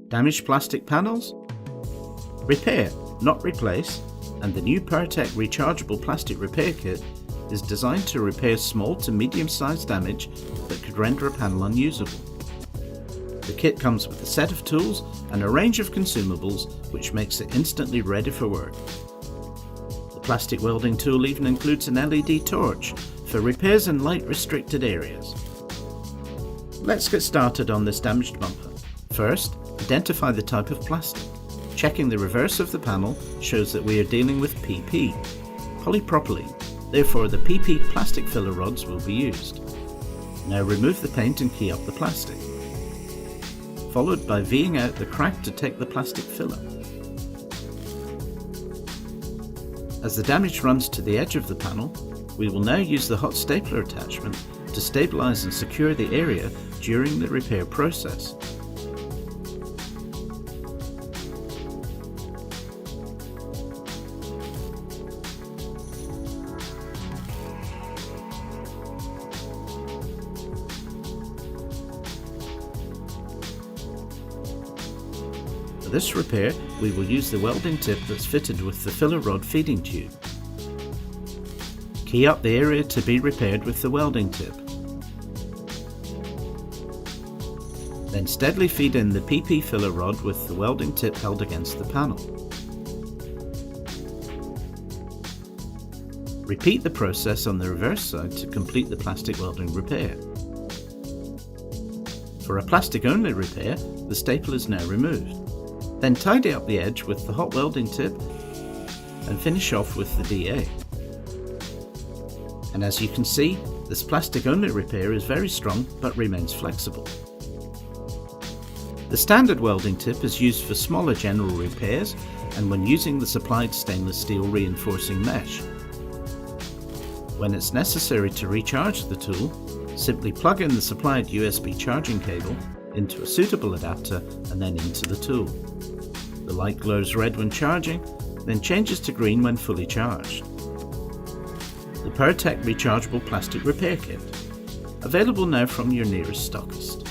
Damaged plastic panels? Repair, not replace, and the new Power-tec Rechargeable Plastic Repair Kit is designed to repair small to medium-sized damage that could render a panel unusable. The kit comes with a set of tools and a range of consumables which makes it instantly ready for work. The plastic welding tool even includes an LED torch for repairs in light restricted areas. Let's get started on this damaged bumper. First, identify the type of plastic. Checking the reverse of the panel shows that we are dealing with PP, polypropylene. Therefore, the PP plastic filler rods will be used. Now remove the paint and key up the plastic, followed by V'ing out the crack to take the plastic filler. As the damage runs to the edge of the panel, we will now use the hot stapler attachment to stabilize and secure the area during the repair process. For this repair, we will use the welding tip that's fitted with the filler rod feeding tube. Key up the area to be repaired with the welding tip. Then steadily feed in the PP filler rod with the welding tip held against the panel. Repeat the process on the reverse side to complete the plastic welding repair. For a plastic only repair, the staple is now removed. Then tidy up the edge with the hot welding tip and finish off with the DA. And as you can see, this plastic only repair is very strong but remains flexible. The standard welding tip is used for smaller general repairs and when using the supplied stainless steel reinforcing mesh. When it's necessary to recharge the tool, simply plug in the supplied USB charging cable into a suitable adapter and then into the tool. The light glows red when charging, then changes to green when fully charged. The Power-tec Rechargeable Plastic Repair Kit, available now from your nearest stockist.